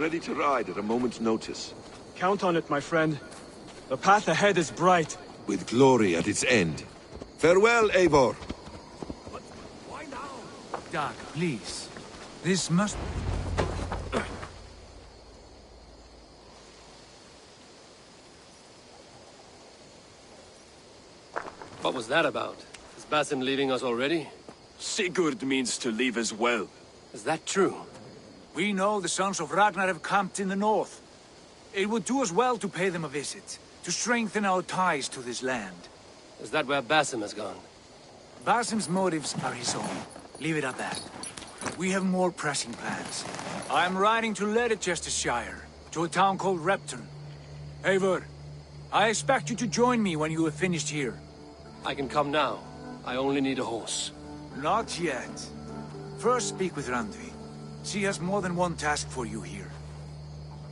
ready to ride at a moment's notice. Count on it, my friend. The path ahead is bright. With glory at its end. Farewell, Eivor. But why now? Dag, please. This must... What was that about? Is Basim leaving us already? Sigurd means to leave as well. Is that true? We know the sons of Ragnar have camped in the north. It would do us well to pay them a visit, to strengthen our ties to this land. Is that where Basim has gone? Basim's motives are his own. Leave it at that. We have more pressing plans. I am riding to Leicestershire, to a town called Repton. Eivor, I expect you to join me when you have finished here. I can come now. I only need a horse. Not yet. First speak with Randvi. She has more than one task for you here.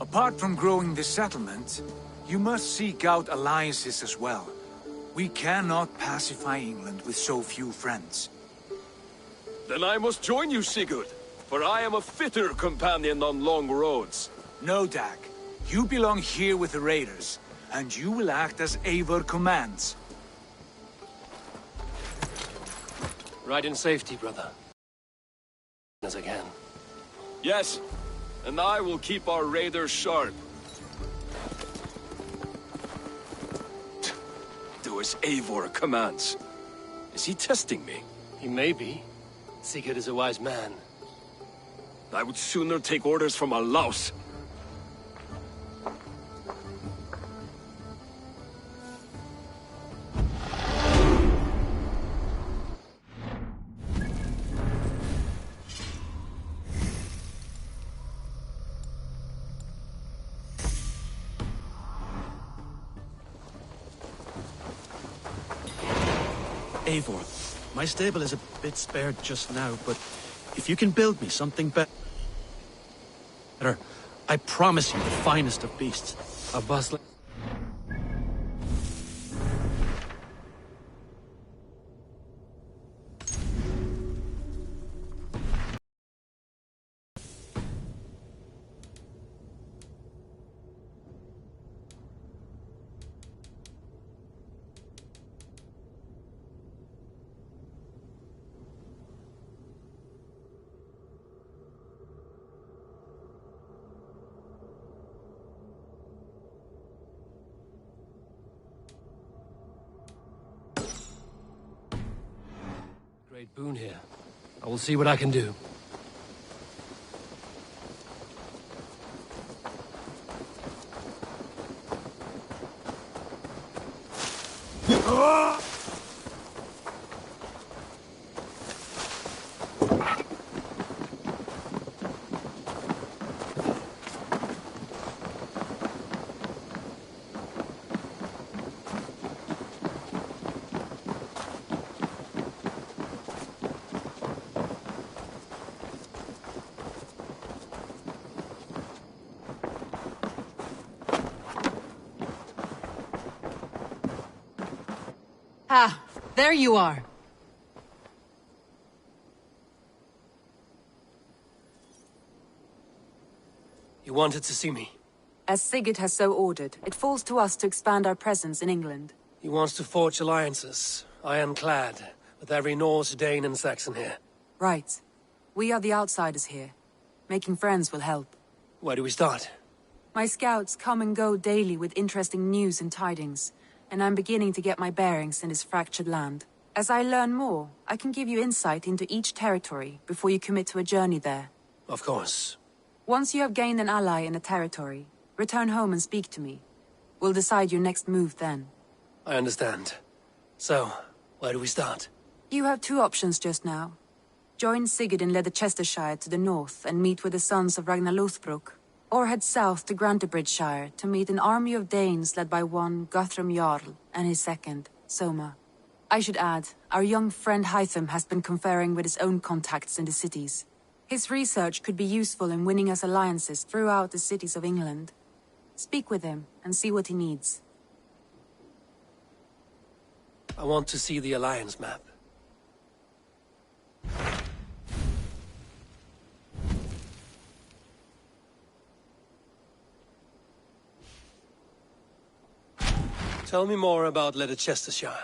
Apart from growing this settlement, you must seek out alliances as well. We cannot pacify England with so few friends. Then I must join you, Sigurd, for I am a fitter companion on long roads. No, Dag. You belong here with the raiders, and you will act as Eivor commands. Ride in safety, brother. As I can. Yes, and I will keep our raiders sharp. Do as Eivor commands. Is he testing me? He may be. Sigurd is a wise man. I would sooner take orders from a louse. Eivor, my stable is a bit spared just now, but if you can build me something better, I promise you the finest of beasts. A bustling... Great boon here. I will see what I can do. Ah, there you are. You wanted to see me? As Sigurd has so ordered, it falls to us to expand our presence in England. He wants to forge alliances, ironclad, with every Norse, Dane and Saxon here. Right. We are the outsiders here. Making friends will help. Where do we start? My scouts come and go daily with interesting news and tidings, and I'm beginning to get my bearings in this fractured land. As I learn more, I can give you insight into each territory before you commit to a journey there. Of course. Once you have gained an ally in a territory, return home and speak to me. We'll decide your next move then. I understand. So, where do we start? You have two options just now. Join Sigurd in Leicestershire to the north and meet with the sons of Ragnar Lothbrok, or head south to Grantebridgeshire to meet an army of Danes led by one Guthrum Jarl and his second, Soma. I should add, our young friend Hytham has been conferring with his own contacts in the cities. His research could be useful in winning us alliances throughout the cities of England. Speak with him and see what he needs. I want to see the alliance map. Tell me more about Leicestershire.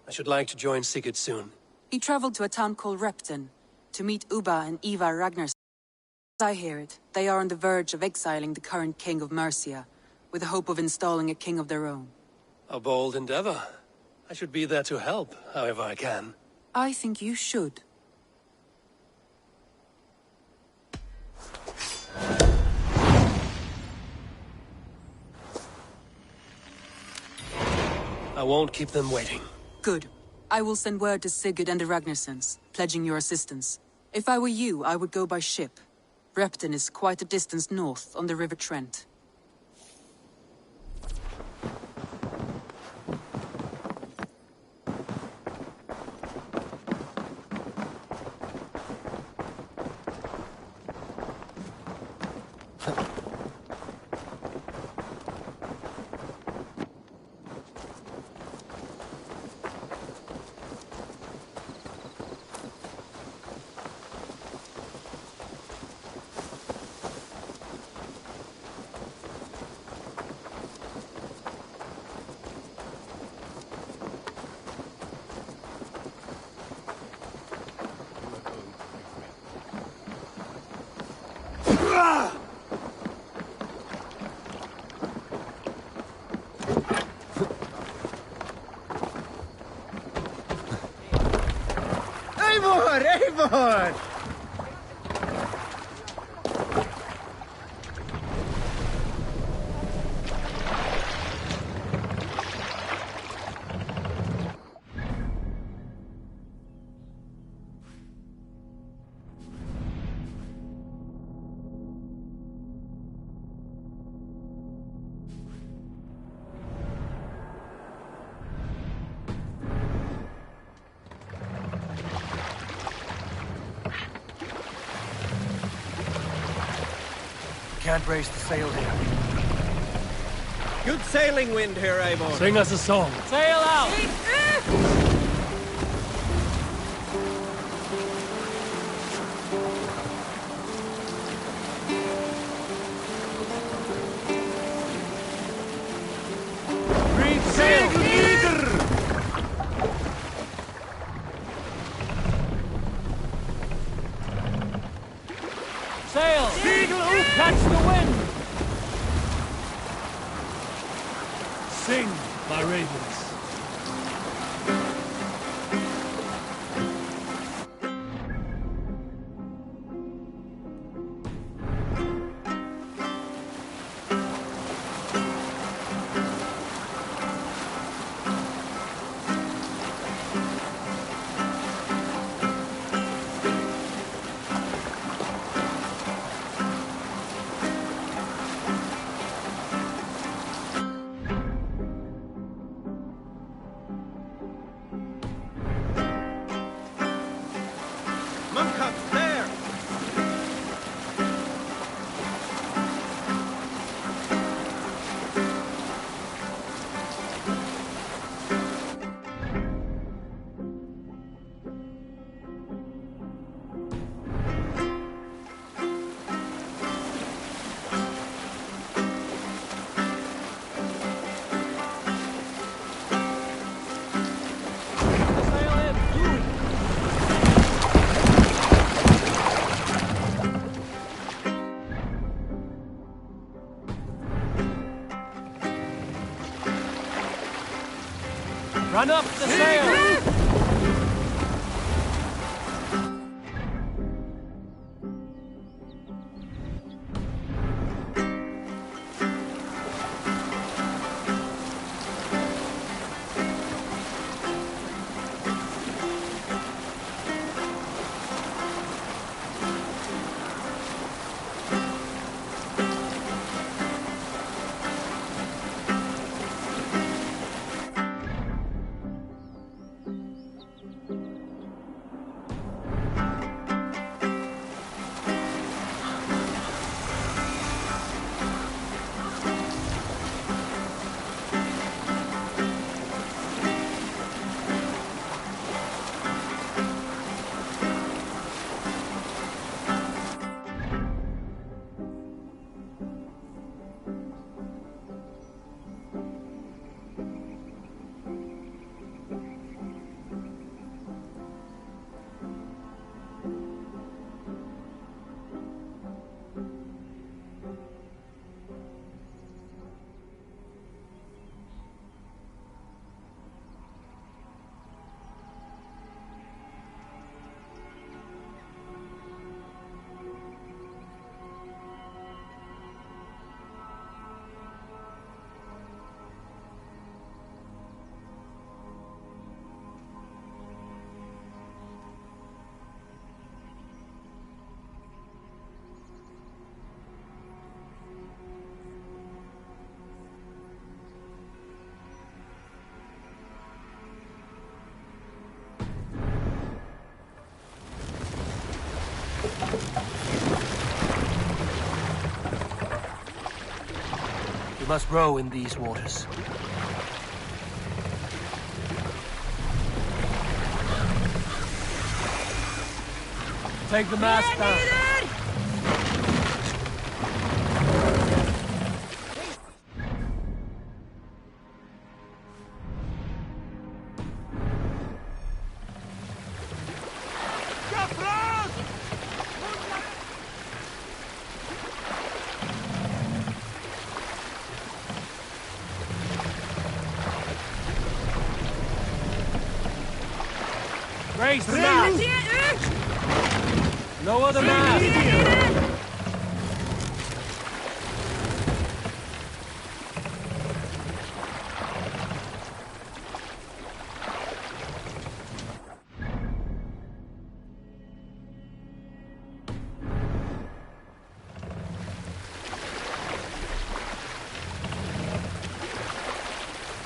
I should like to join Sigurd soon. He traveled to a town called Repton to meet Ubba and Ivar Ragnarsson. As I hear it, they are on the verge of exiling the current king of Mercia, with the hope of installing a king of their own. A bold endeavor. I should be there to help, however I can. I think you should. I won't keep them waiting. Good. I will send word to Sigurd and the Ragnarssons, pledging your assistance. If I were you, I would go by ship. Repton is quite a distance north, on the River Trent. Eivor! Eivor! Can't raise the sail here. Good sailing wind here, Eivor. Sing us a song. Sail out! Reef sail! Sail! Catch the wind! Sing, my ravens. Monk up there! Sail in! Run up the sail! must row in these waters. Take the mast down. Raise the mast! Lower the mast!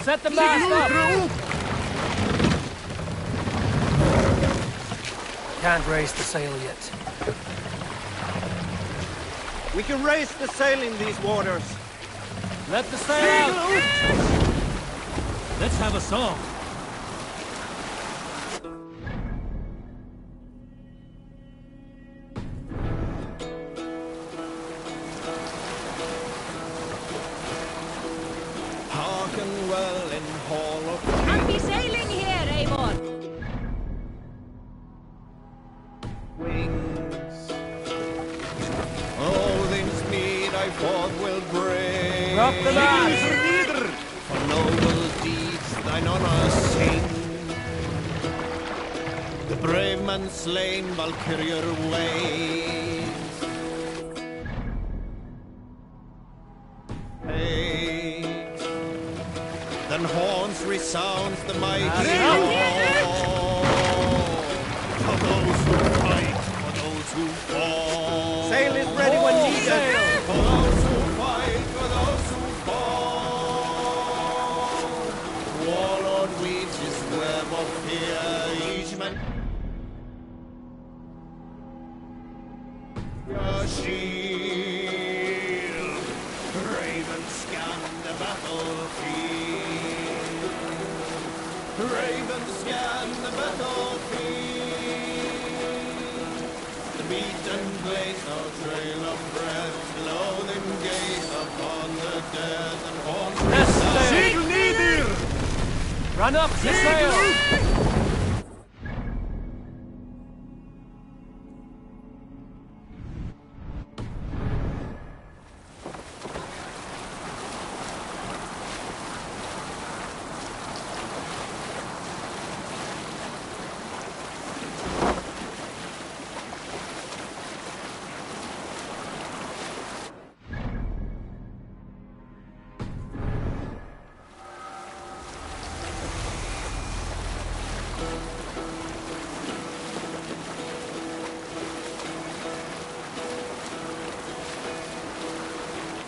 Set the mast up! Can't raise the sail yet. We can raise the sail in these waters. Let the sail out! Let's have a song. Hearken well in Hall of Happy sailing here, Eivor! Wings. Odin's mead I forth will bring. Drop the mast! For noble deeds thine honor sing. The brave man slain Valkyrier ways. Hey, then horns resounds the mighty call. For those who fight, for those who fall. Sail is ready when needed. For those who fight, for those who fall. Warlord weaves his web of fear, each man. Your shield, ravens scan the battlefield. Ravens scan the battlefield. The beaten blades no trail of breath, loathing gaze upon the dead and horns. Yes, sail! Run up the sail!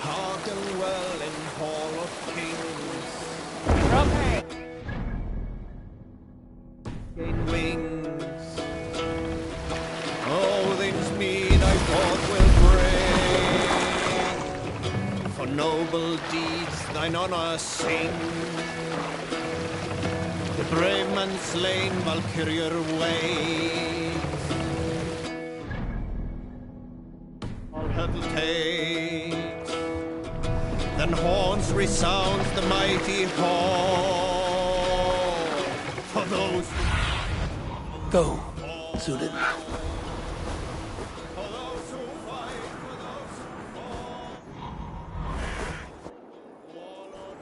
Hearken well in Hall of Kings. Gain wings. Odin's mead I forth will bring. For noble deeds thine honor sing. The brave man slain Valkyrier ways. All hesitate. Then horns resounds the mighty hall. For those Go, Zudin. for those who fight, for those who fall. Warlord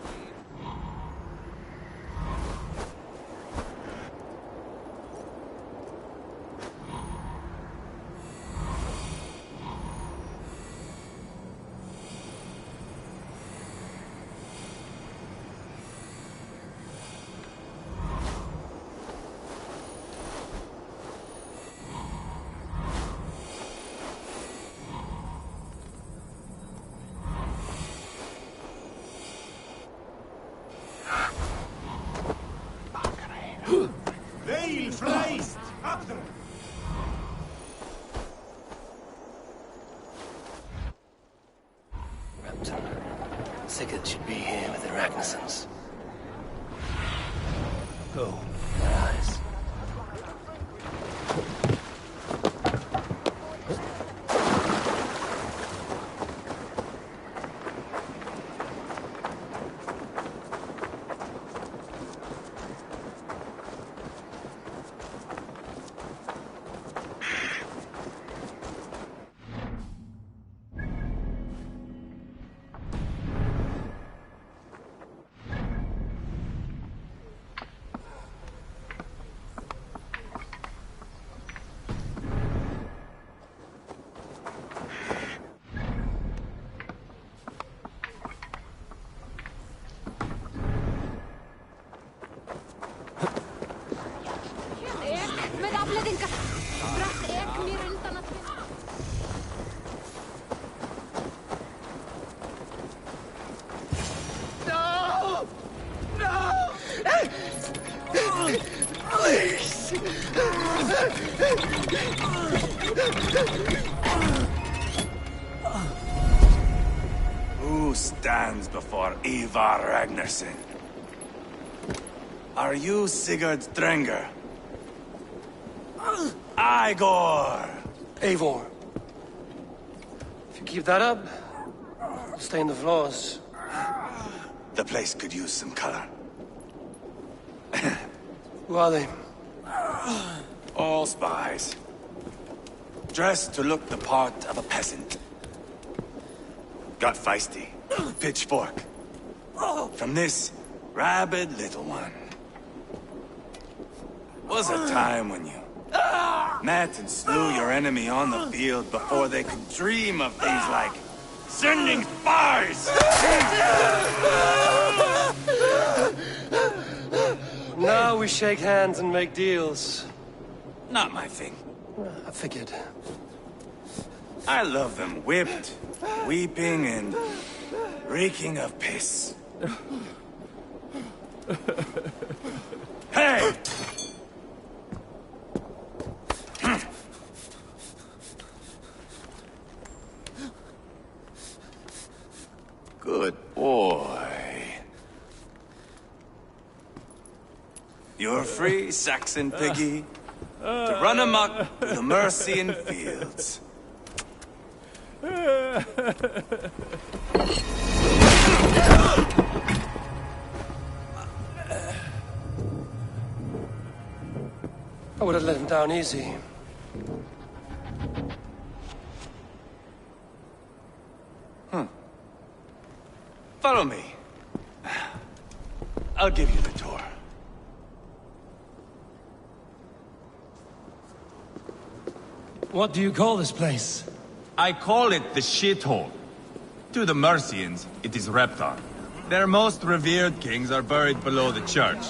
Sigurd should be here with the Ragnarsons. Oh, my eyes. Who stands before Ivar Ragnarsson? Are you Sigurd Drenger? Igor! Eivor. If you keep that up, I'll stain the floors. The place could use some color. Who are they? All spies. Dressed to look the part of a peasant. Got feisty. Pitchfork. From this rabid little one. Was a time when you met and slew your enemy on the field before they could dream of things like sending spies! Now we shake hands and make deals. Not my thing. I figured. I love them whipped, weeping, and reeking of piss. Hey! Good boy. You're free, Saxon piggy, to run amok through the Mercian fields. I would have let him down easy. Follow me. I'll give you the tour. What do you call this place? I call it the shithole. To the Mercians, it is Repton. Their most revered kings are buried below the church.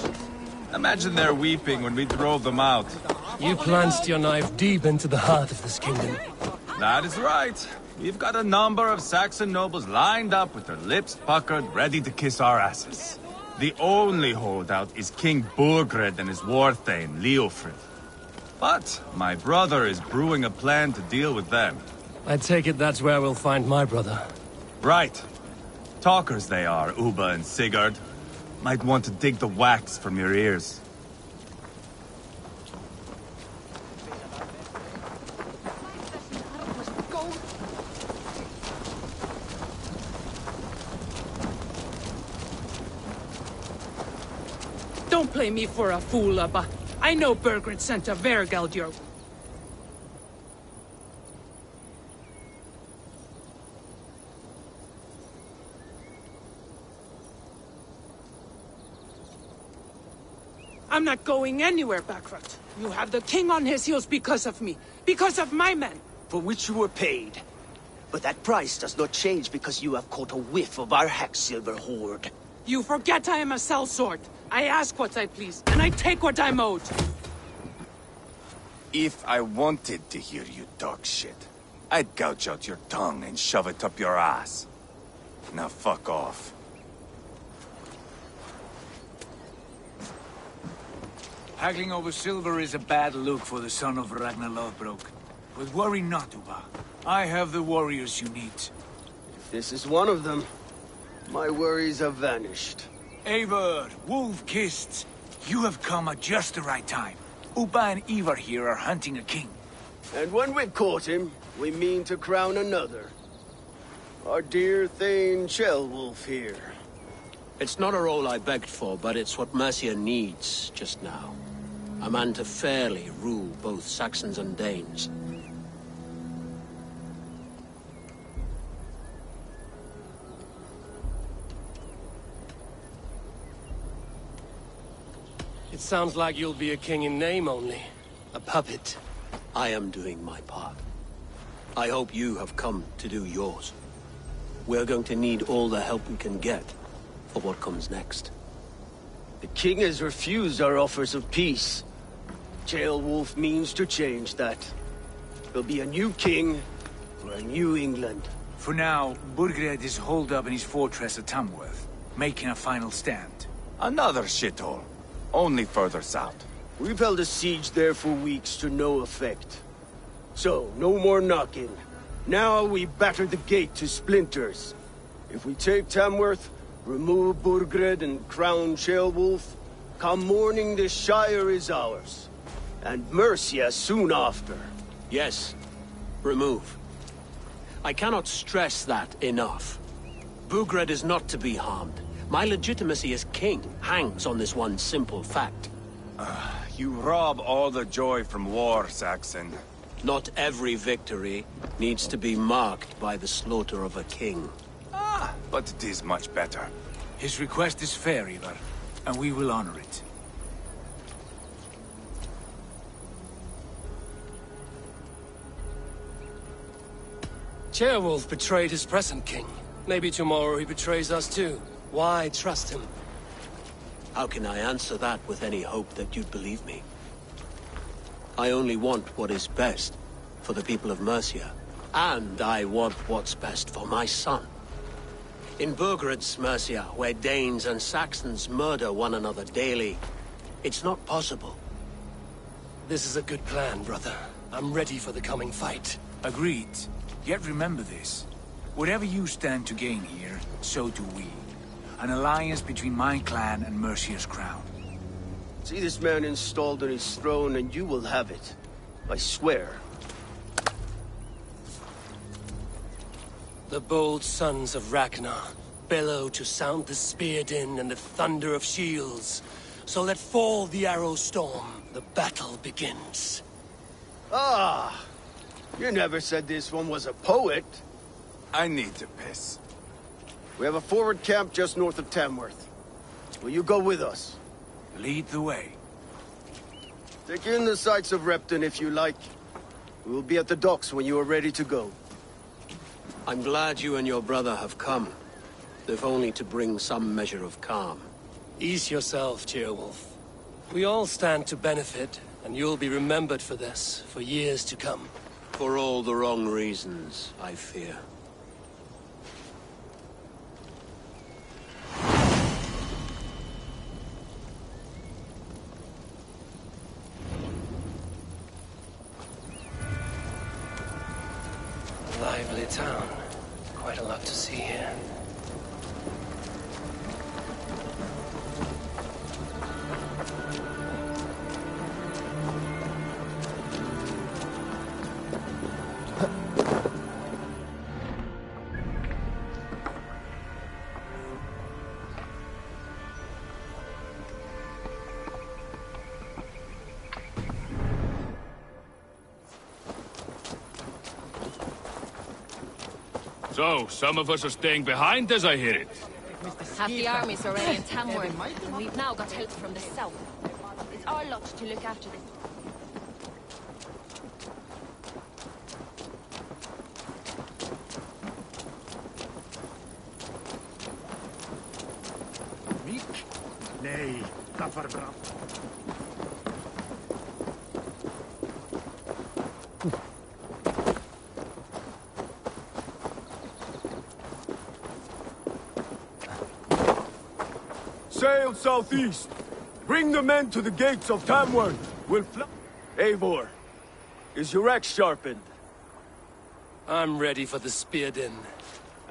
Imagine their weeping when we drove them out. You plunged your knife deep into the heart of this kingdom. That is right. We've got a number of Saxon nobles lined up with their lips puckered, ready to kiss our asses. The only holdout is King Burgred and his warthane, Leofrid. But my brother is brewing a plan to deal with them. I take it that's where we'll find my brother. Right. Talkers they are, Uba and Sigurd. Might want to dig the wax from your ears. Don't play me for a fool, Abba. I know Burgred sent a Vergald your... I'm not going anywhere, Backrot. You have the king on his heels because of me. Because of my men. For which you were paid. But that price does not change because you have caught a whiff of our Hacksilver hoard. You forget I am a sellsword. I ask what I please, and I take what I'm owed. If I wanted to hear you talk shit, I'd gouge out your tongue and shove it up your ass. Now fuck off. Haggling over silver is a bad look for the son of Ragnar Lothbrok. But worry not, Uba. I have the warriors you need. This is one of them. My worries have vanished. Eivor, wolf-kissed, you have come at just the right time. Upa and Ivar here are hunting a king. And when we've caught him, we mean to crown another. Our dear Thane Ceolwulf here. It's not a role I begged for, but it's what Mercia needs just now. A man to fairly rule both Saxons and Danes. It sounds like you'll be a king in name only. A puppet. I am doing my part. I hope you have come to do yours. We're going to need all the help we can get for what comes next. The king has refused our offers of peace. Ceolwulf means to change that. There'll be a new king for a new England. For now, Burgred is holed up in his fortress at Tamworth, making a final stand. Another shithole. Only further south. We've held a siege there for weeks to no effect. So, no more knocking. Now we batter the gate to splinters. If we take Tamworth, remove Burgred and crown Ceolwulf, come morning the Shire is ours. And Mercia soon after. Yes, remove. I cannot stress that enough. Burgred is not to be harmed. My legitimacy as king hangs on this one simple fact. You rob all the joy from war, Saxon. Not every victory needs to be marked by the slaughter of a king. But it is much better. His request is fair, Ivar, and we will honor it. Ceolwulf betrayed his present king. Maybe tomorrow he betrays us too. Why trust him? How can I answer that with any hope that you'd believe me? I only want what is best for the people of Mercia. And I want what's best for my son. In Burgred's Mercia, where Danes and Saxons murder one another daily, it's not possible. This is a good plan, brother. I'm ready for the coming fight. Agreed. Yet remember this. Whatever you stand to gain here, so do we. An alliance between my clan and Mercia's crown. See this man installed on his throne and you will have it. I swear. The bold sons of Ragnar bellow to sound the spear din and the thunder of shields. So let fall the arrow storm. The battle begins. Ah! You never said this one was a poet. I need to piss. We have a forward camp just north of Tamworth. Will you go with us? Lead the way. Take in the sights of Repton if you like. We will be at the docks when you are ready to go. I'm glad you and your brother have come. If only to bring some measure of calm. Ease yourself, Ceolwulf. We all stand to benefit, and you'll be remembered for this, for years to come. For all the wrong reasons, I fear. Lively town. Quite a lot to see here. So, some of us are staying behind as I hear it. Half the army's already in Tamworth, and we've now got help from the south. It's our lot to look after this. Nee, dat verbrand. Sail southeast. Bring the men to the gates of Tamworth. We'll fly. Eivor, is your axe sharpened? I'm ready for the spear din.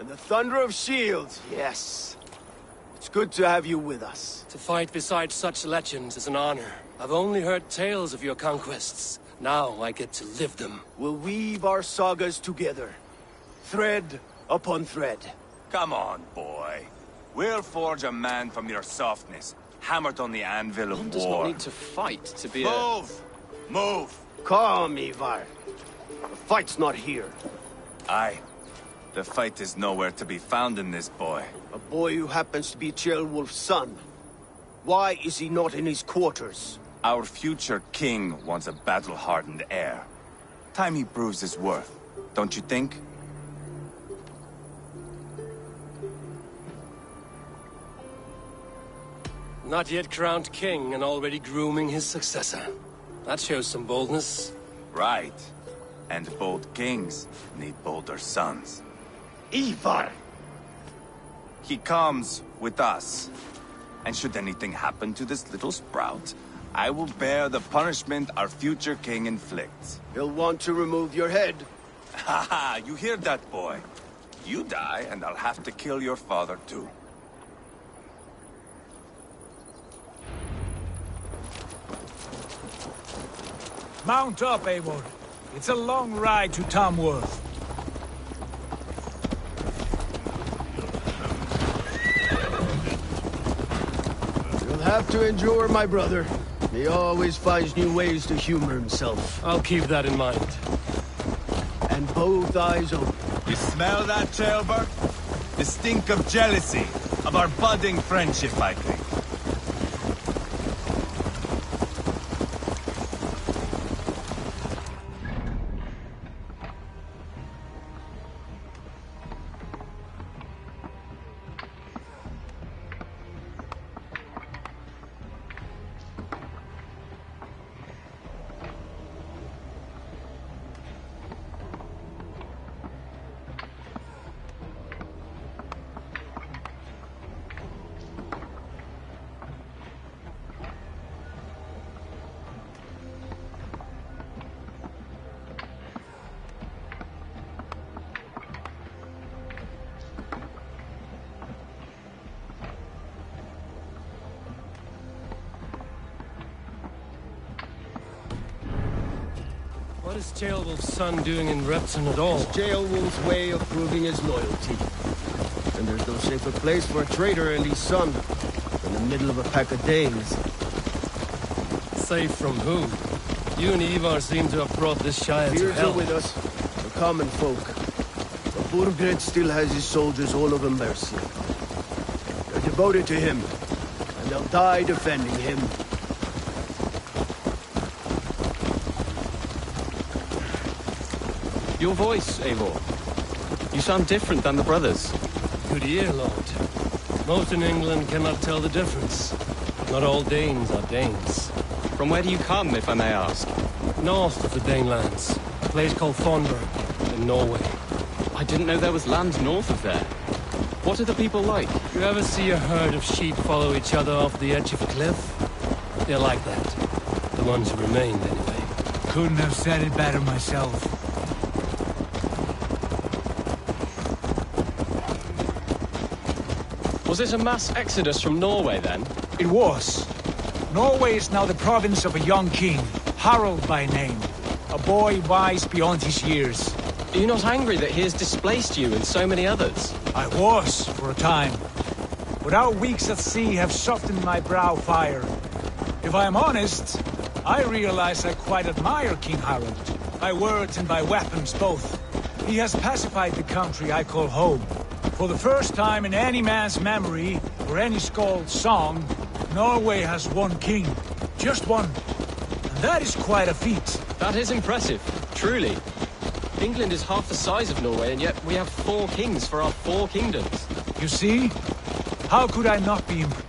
And the thunder of shields, yes. It's good to have you with us. To fight beside such legends is an honor. I've only heard tales of your conquests. Now I get to live them. We'll weave our sagas together. Thread upon thread. Come on, boy. We'll forge a man from your softness, hammered on the anvil of One does war. not need to fight to be Move! Move! Calm, Ivar. The fight's not here. Aye. The fight is nowhere to be found in this boy. A boy who happens to be Ceolwulf's son. Why is he not in his quarters? Our future king wants a battle-hardened heir. Time he proves his worth, don't you think? Not yet crowned king and already grooming his successor. That shows some boldness. Right. And bold kings need bolder sons. Ivar! He comes with us. And should anything happen to this little sprout, I will bear the punishment our future king inflicts. He'll want to remove your head. Ha ha! You hear that, boy? You die, and I'll have to kill your father, too. Mount up, Eivor. It's a long ride to Tamworth. You'll have to endure, my brother. He always finds new ways to humor himself. I'll keep that in mind. And both eyes open. You smell that, Ceolbert? The stink of jealousy, of our budding friendship, I think. What is Ceolwulf's son doing in Repton at all? It's Ceolwulf's way of proving his loyalty. And there's no safer place for a traitor and his son than the middle of a pack of Danes. Safe from whom? You and Ivar seem to have brought this Shire to Fears hell. are with us, the common folk. But Burgred still has his soldiers all over Mercia. They're devoted to him, and they'll die defending him. Your voice, Eivor. You sound different than the brothers. Good ear, Lord. Most in England cannot tell the difference. Not all Danes are Danes. From where do you come, if I may ask? North of the Danelands. A place called Thornburg, in Norway. I didn't know there was land north of there. What are the people like? You ever see a herd of sheep follow each other off the edge of a cliff? They're like that. The ones who remained, anyway. Couldn't have said it better myself. Was it a mass exodus from Norway, then? It was. Norway is now the province of a young king, Harald by name. A boy wise beyond his years. Are you not angry that he has displaced you and so many others? I was, for a time. But our weeks at sea have softened my brow fire. If I am honest, I realize I quite admire King Harald. By words and by weapons both. He has pacified the country I call home. For the first time in any man's memory, or any skald's song, Norway has one king. Just one. And that is quite a feat. That is impressive, truly. England is half the size of Norway, and yet we have 4 kings for our 4 kingdoms. You see? How could I not be impressed?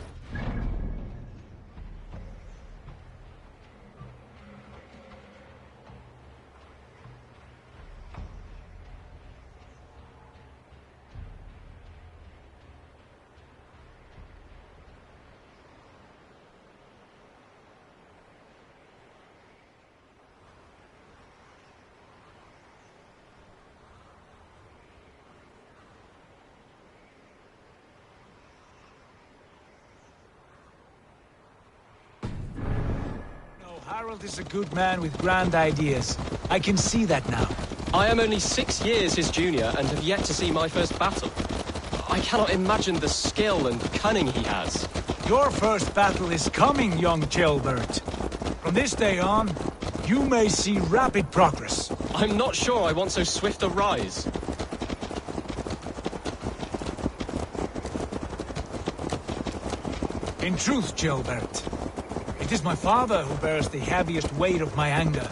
Harold is a good man with grand ideas. I can see that now. I am only 6 years his junior and have yet to see my first battle. I cannot imagine the skill and cunning he has. Your first battle is coming, young Gilbert. From this day on, you may see rapid progress. I'm not sure I want so swift a rise. In truth, Gilbert, it is my father who bears the heaviest weight of my anger,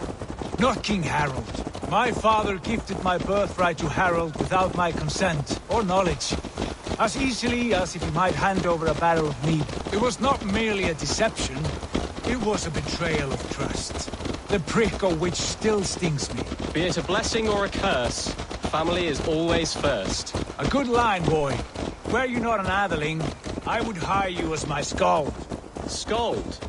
not King Harold. My father gifted my birthright to Harold without my consent or knowledge, as easily as if he might hand over a barrel of mead. It was not merely a deception, it was a betrayal of trust, the prick of which still stings me. Be it a blessing or a curse, family is always first. A good line, boy. Were you not an atheling, I would hire you as my skald. Skald?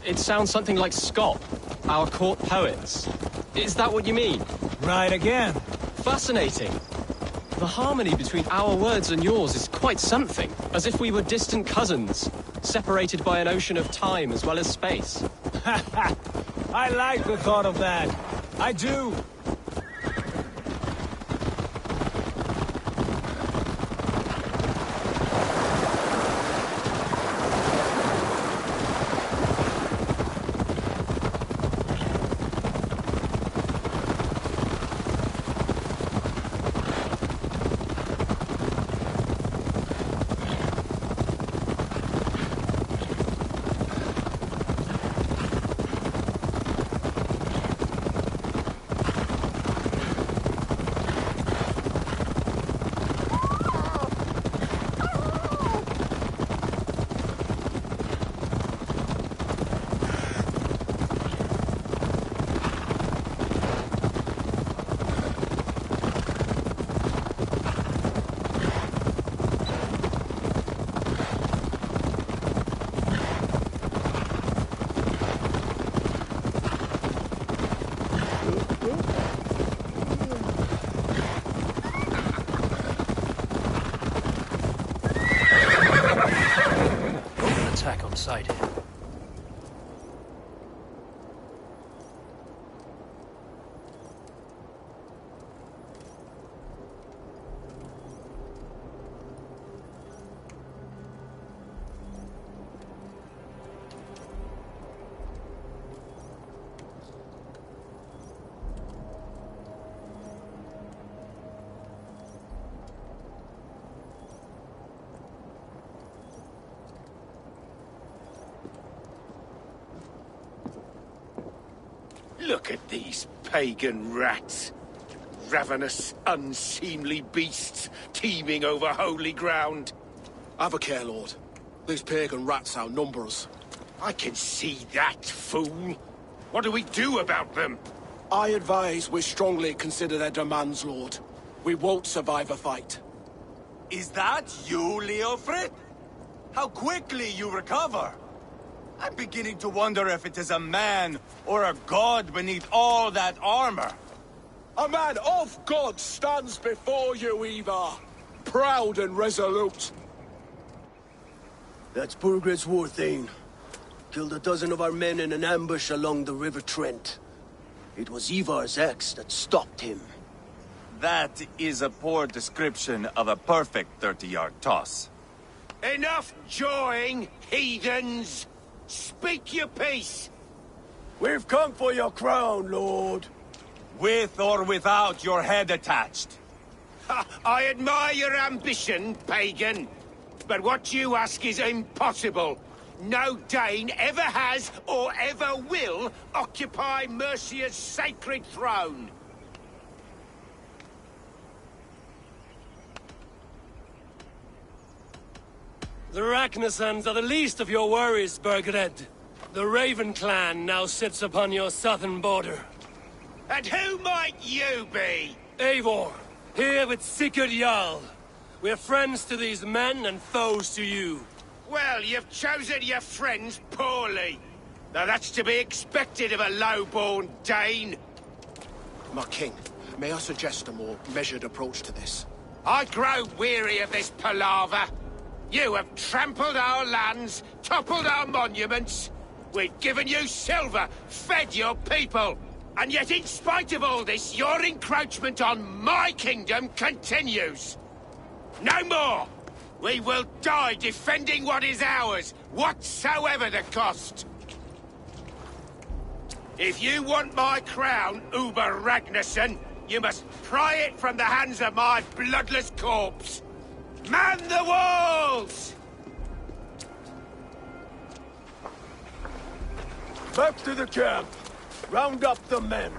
It sounds something like Scott, our court poets. Is that what you mean? Right again. Fascinating. The harmony between our words and yours is quite something. As if we were distant cousins, separated by an ocean of time as well as space. I like the thought of that. I do. Sighted. Look at these pagan rats. Ravenous, unseemly beasts teeming over holy ground. Have a care, Lord. These pagan rats outnumber us. I can see that, fool. What do we do about them? I advise we strongly consider their demands, Lord. We won't survive a fight. Is that you, Leofrid? How quickly you recover! I'm beginning to wonder if it is a man or a god beneath all that armor. A man of God stands before you, Eva. Proud and resolute. That's Burgred's Warthane. Killed a dozen of our men in an ambush along the River Trent. It was Ivar's axe that stopped him. That is a poor description of a perfect 30-yard toss. Enough jawing, heathens! Speak your piece! We've come for your crown, Lord. With or without your head attached. I admire your ambition, pagan. But what you ask is impossible. No Dane ever has or ever will occupy Mercia's sacred throne. The Ragnarsons are the least of your worries, Burgred. The Raven clan now sits upon your southern border. And who might you be? Eivor, here with Sigurd Jarl. We're friends to these men and foes to you. Well, you've chosen your friends poorly. Now that's to be expected of a low-born Dane. My king, may I suggest a more measured approach to this? I grow weary of this palaver. You have trampled our lands, toppled our monuments. We've given you silver, fed your people, and yet in spite of all this, your encroachment on my kingdom continues. No more! We will die defending what is ours, whatsoever the cost. If you want my crown, Uber Ragnarsson, you must pry it from the hands of my bloodless corpse. Man the walls! Back to the camp. Round up the men.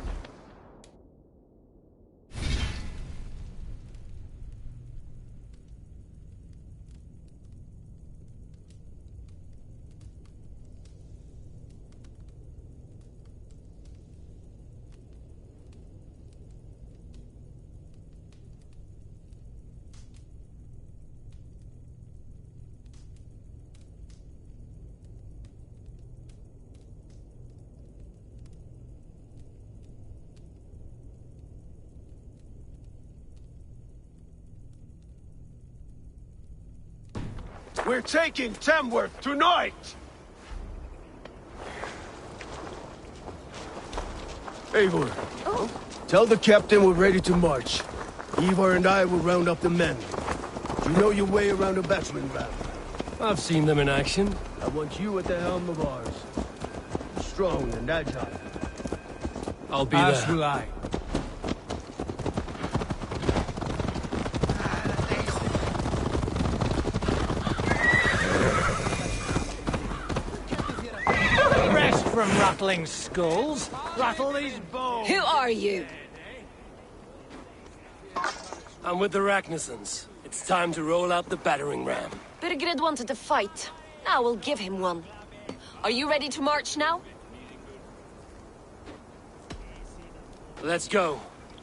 We're taking Tamworth tonight! Eivor, tell the captain we're ready to march. Ivar and I will round up the men. You know your way around a battering ram. I've seen them in action. I want you at the helm of ours. Strong and agile. I'll be As there. will I. Rest from rattling skulls. Rattle these bones. Who are you? I'm with the Ragnarssons. It's time to roll out the battering ram. Birgrid wanted to fight. Now we'll give him one. Are you ready to march now? Let's go.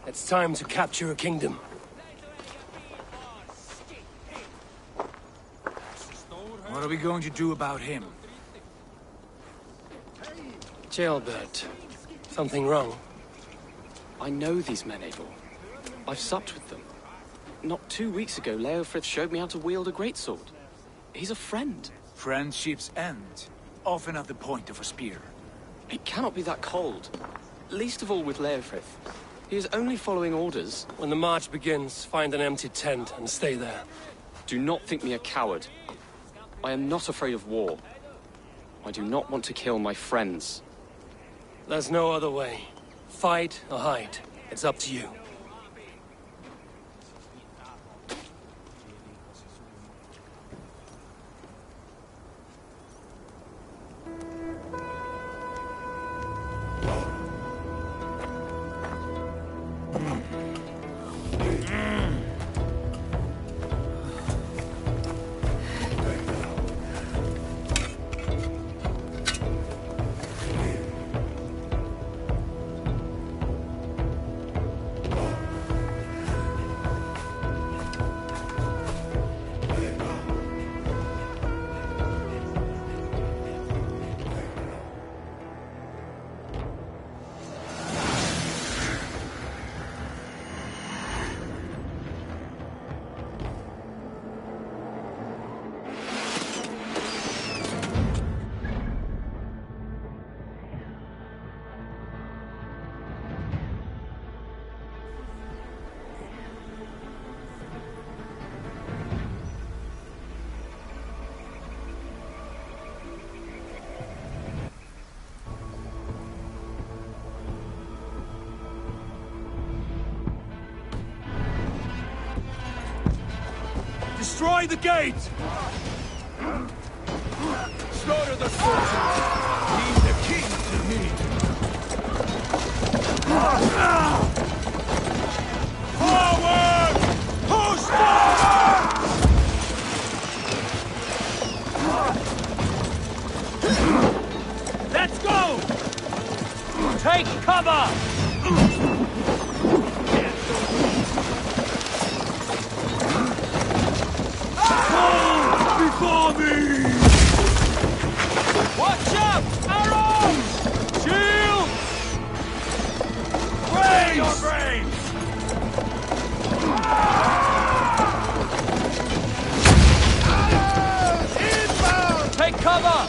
It's time to capture a kingdom. What are we going to do about him? Jailbird. Something wrong? I know these men, Eivor. I've supped with them. Not 2 weeks ago, Leofrith showed me how to wield a greatsword. He's a friend. Friendships end, often at the point of a spear. It cannot be that cold. Least of all with Leofrith. He is only following orders. When the march begins, find an empty tent and stay there. Do not think me a coward. I am not afraid of war. I do not want to kill my friends. There's no other way. Fight or hide. It's up to you. Destroy the gate! Slaughter the soldiers! Leave the king to me! Forward! Push forward! Let's go! Take cover! Before me! Watch out! Arrows! Shield! Brace! Your brains! Take cover!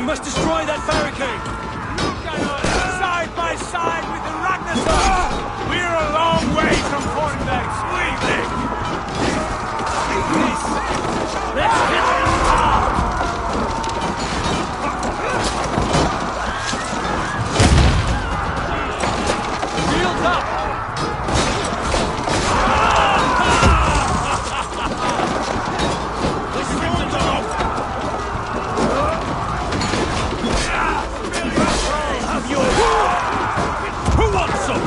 We must destroy that barricade! Side by side with the Ragnarsson! We're a long way from Fortitude! Sweetly! Let's hit them hard! Shields up! Who wants some?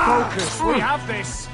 Focus, we have this!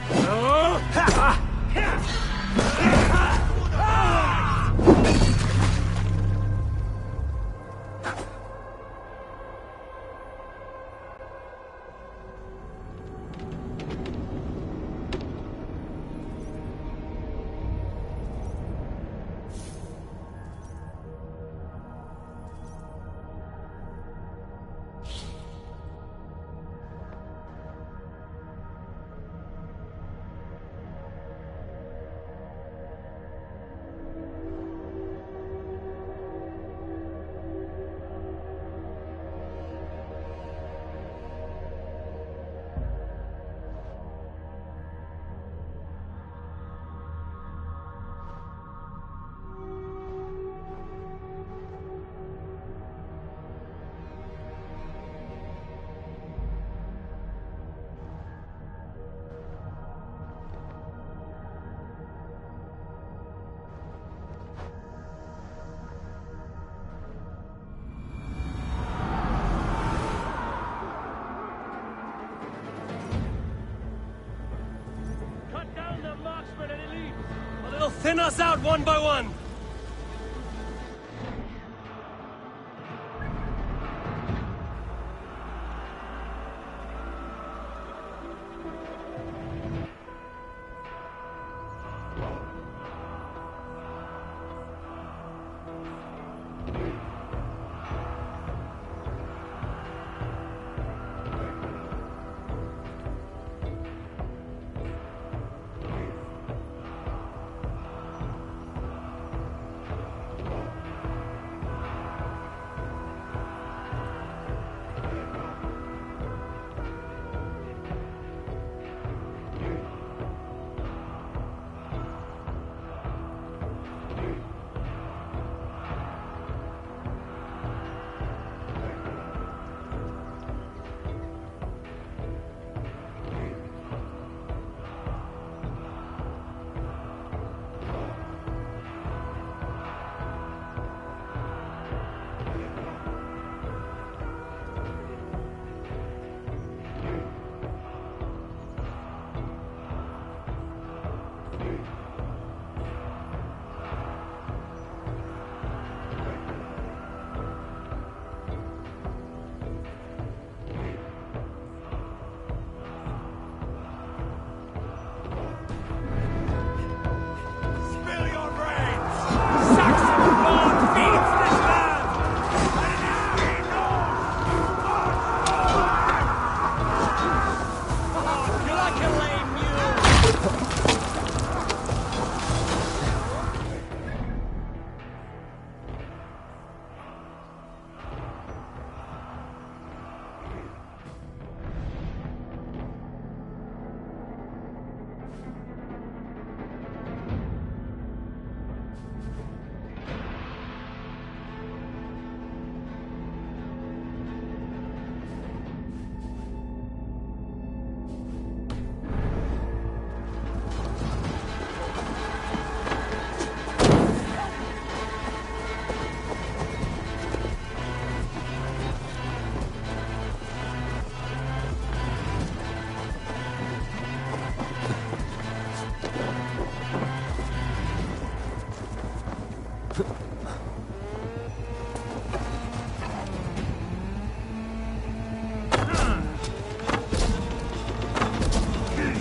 Thin us out one by one!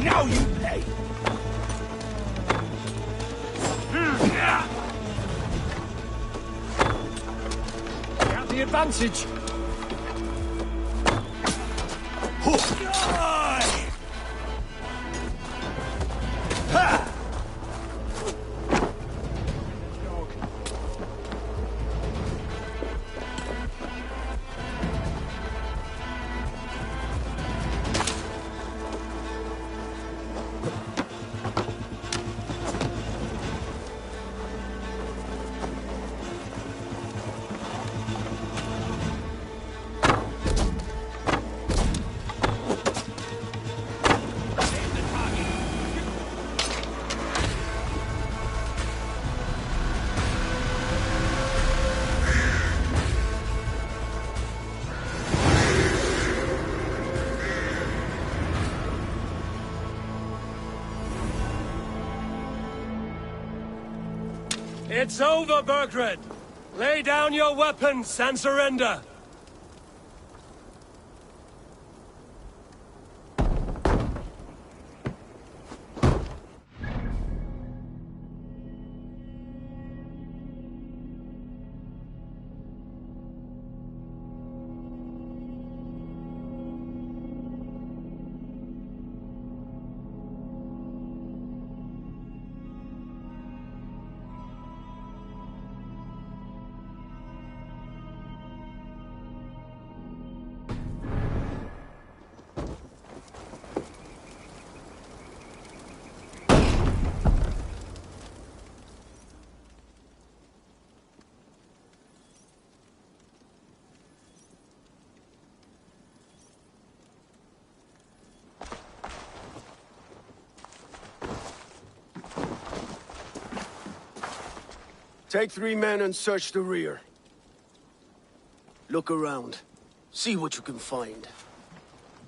Now you play! We have the advantage! It's over, Burgred! Lay down your weapons and surrender! Take 3 men and search the rear. Look around. See what you can find.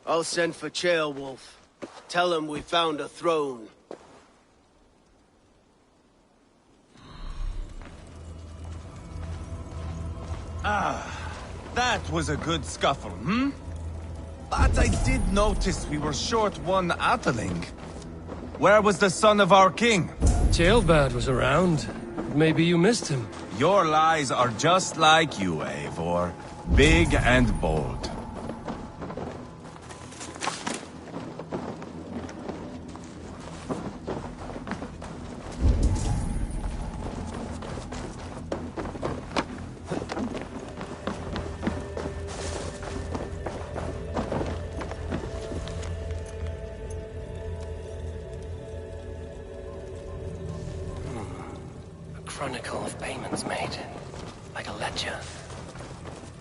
I'll send for Ceolwulf. Tell him we found a throne. That was a good scuffle, hmm? But I did notice we were short one Atheling. Where was the son of our king? Jailbird was around. Maybe you missed him. Your lies are just like you, Eivor. Big and bold. Chronicle of payments made. Like a ledger.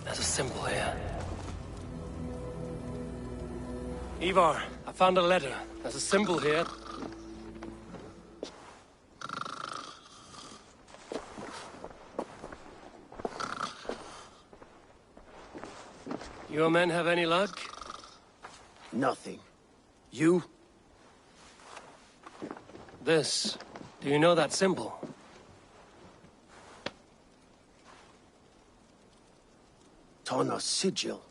There's a symbol here. Ivar, I found a letter. There's a symbol here. Your men have any luck? Nothing. You? This. Do you know that symbol? Tana's sigil.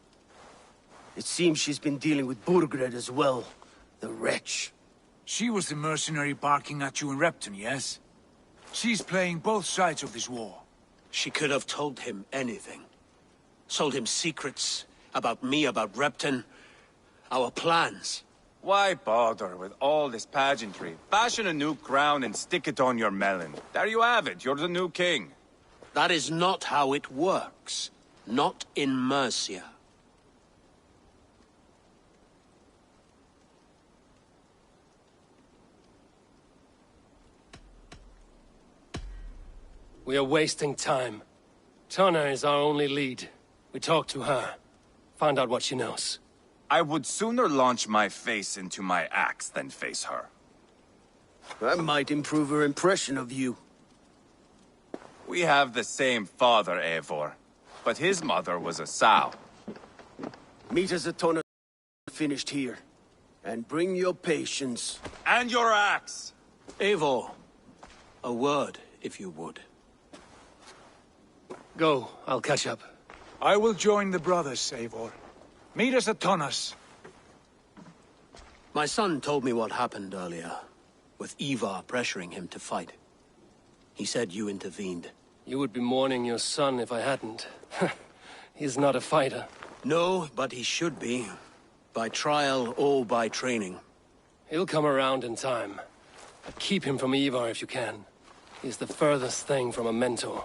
It seems she's been dealing with Burgred as well. The wretch. She was the mercenary barking at you in Repton, yes? She's playing both sides of this war. She could have told him anything. Sold him secrets about me, about Repton, our plans. Why bother with all this pageantry? Fashion a new crown and stick it on your melon. There you have it, you're the new king. That is not how it works. Not in Mercia. We are wasting time. Tana is our only lead. We talk to her. Find out what she knows. I would sooner launch my face into my axe than face her. That might improve her impression of you. We have the same father, Eivor. But his mother was a sow. Meet us at Tana finished here. And bring your patience. And your axe! Eivor, a word, if you would. Go, I'll catch up. I will join the brothers, Eivor. Meet us at Tonnas. My son told me what happened earlier, with Ivar pressuring him to fight. He said you intervened. You would be mourning your son if I hadn't. He's not a fighter. No, but he should be. By trial or by training. He'll come around in time. But keep him from Ivar if you can. He's the furthest thing from a mentor.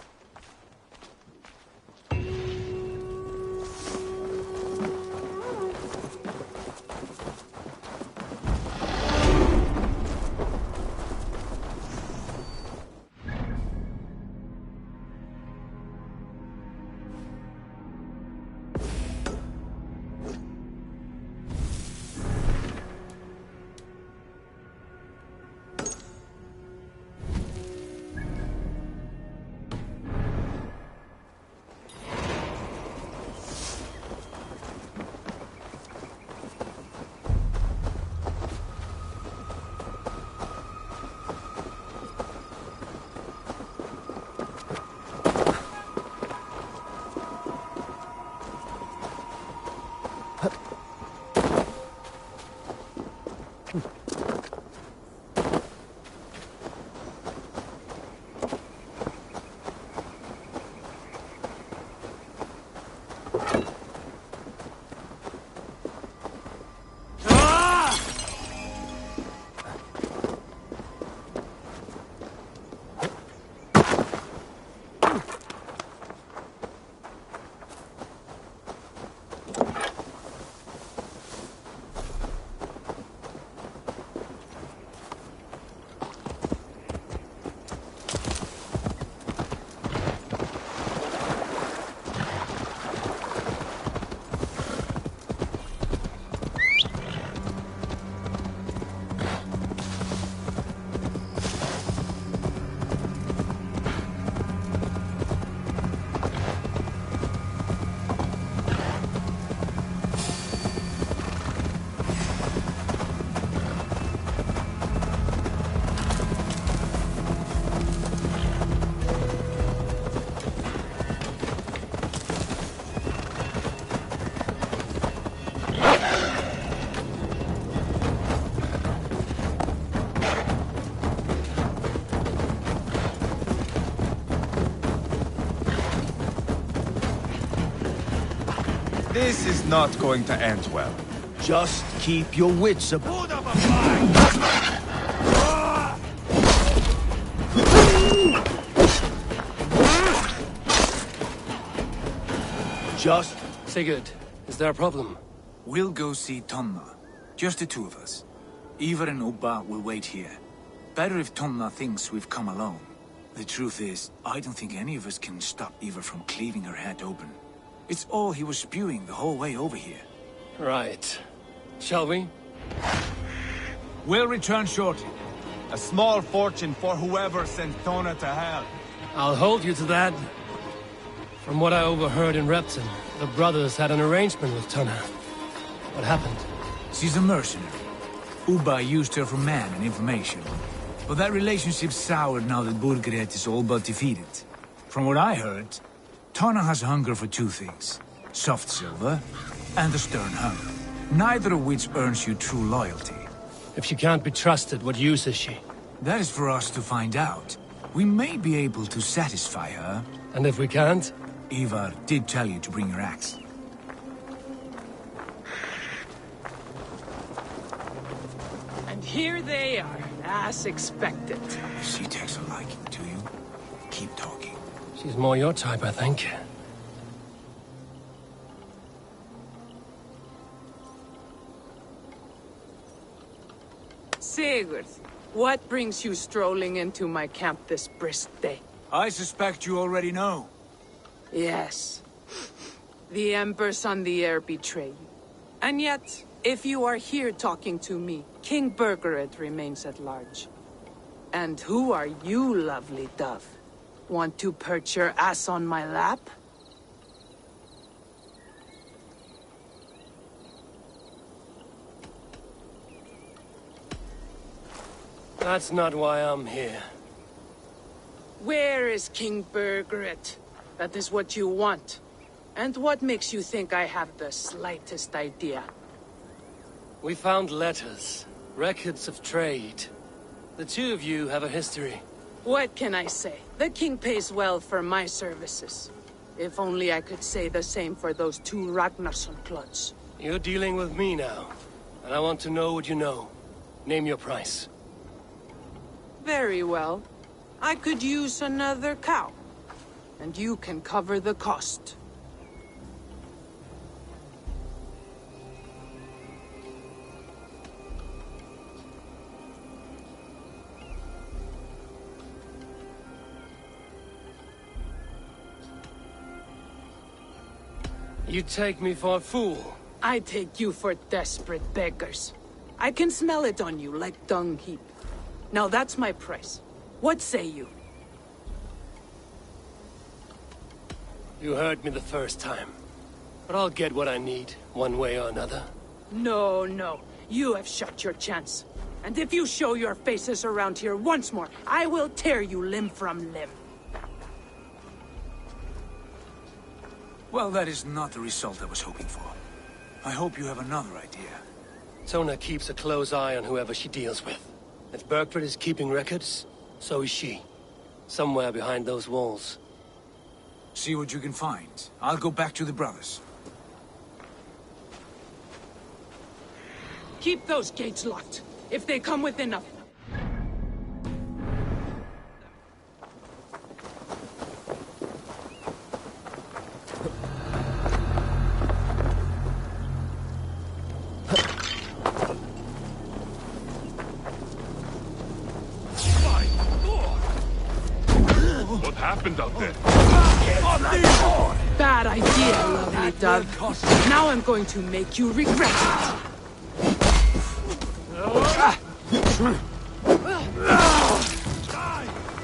This is not going to end well. Just keep your wits about. Just... Sigurd, is there a problem? We'll go see Tonna. Just the two of us. Ivar and Ubba will wait here. Better if Tonna thinks we've come alone. The truth is, I don't think any of us can stop Ivar from cleaving her head open. It's all he was spewing the whole way over here. Right. Shall we? We'll return shortly. A small fortune for whoever sent Tona to hell. I'll hold you to that. From what I overheard in Repton, the brothers had an arrangement with Tonna. What happened? She's a mercenary. Ubba used her for man and information. But that relationship's soured now that Burgred is all but defeated. From what I heard, Tonna has hunger for two things. Soft silver and a stern hunger. Neither of which earns you true loyalty. If she can't be trusted, what use is she? That is for us to find out. We may be able to satisfy her. And if we can't? Ivar did tell you to bring your axe. And here they are, as expected. If she takes a liking to you, keep talking. She's more your type, I think. Sigurd, what brings you strolling into my camp this brisk day? I suspect you already know. Yes. The Embers on the air betray you. And yet, if you are here talking to me, King Burgred remains at large. And who are you, lovely dove? Want to perch your ass on my lap? That's not why I'm here. Where is King Burgred? That is what you want. And what makes you think I have the slightest idea? We found letters, records of trade. The two of you have a history. What can I say? The king pays well for my services. If only I could say the same for those two Ragnarsson clods. You're dealing with me now, and I want to know what you know. Name your price. Very well. I could use another cow. And you can cover the cost. You take me for a fool. I take you for desperate beggars. I can smell it on you like dung heap. Now that's my price. What say you? You heard me the first time. But I'll get what I need, one way or another. No, no. You have shot your chance. And if you show your faces around here once more, I will tear you limb from limb. Well, that is not the result I was hoping for. I hope you have another idea. Tona keeps a close eye on whoever she deals with. If Burgred is keeping records, so is she. Somewhere behind those walls. See what you can find. I'll go back to the brothers. Keep those gates locked. If they come within enough. What happened out there? Bad idea, lovely dove. Now I'm going to make you regret it.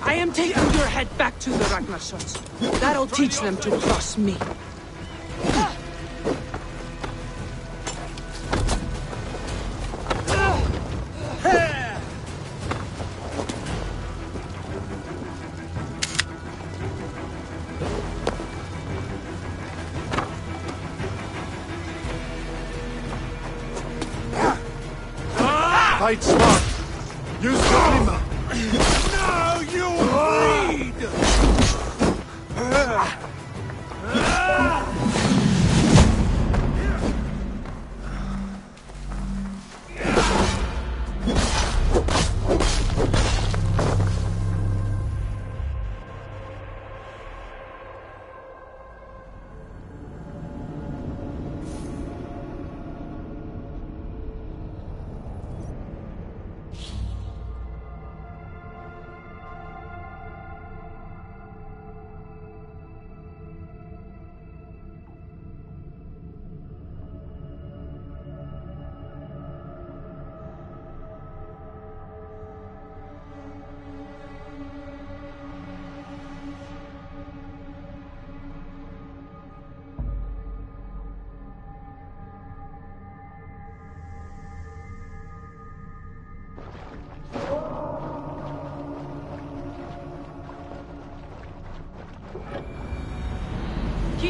I am taking your head back to the Ragnarssons. That'll teach them to trust me. Fight smart. Use the glimmer. Now you bleed!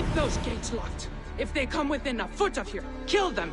Keep those gates locked. If they come within a foot of here, kill them.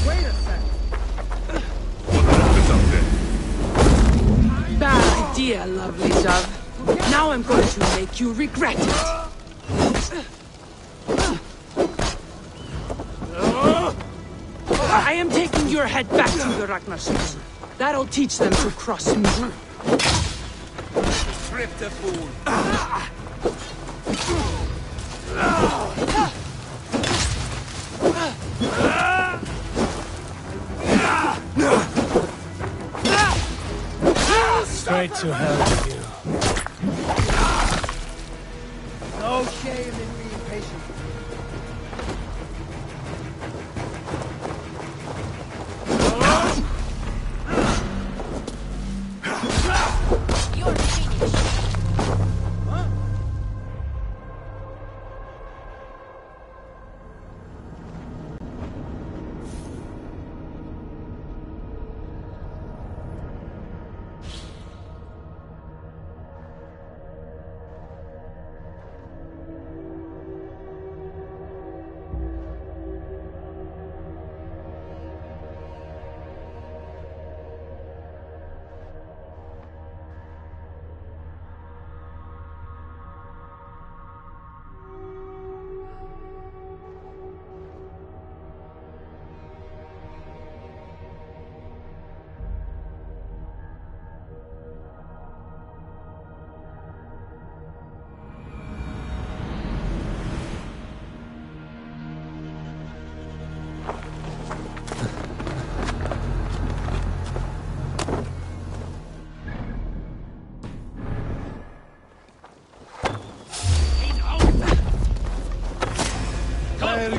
Wait a sec. Bad idea, lovely dove. Now I'm going to make you regret it. I am taking your head back to the Ragnarsons. That'll teach them to cross me. Trip the fool. Straight to hell with you. No shame in being patient. You're finished.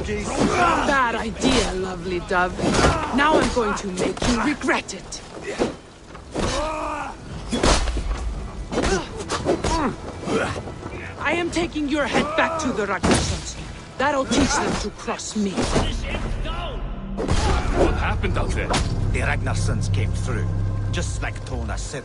Bad idea, lovely dove. Now I'm going to make you regret it. I am taking your head back to the Ragnarsons. That'll teach them to cross me. What happened out there? The Ragnarsons came through, just like Tona said.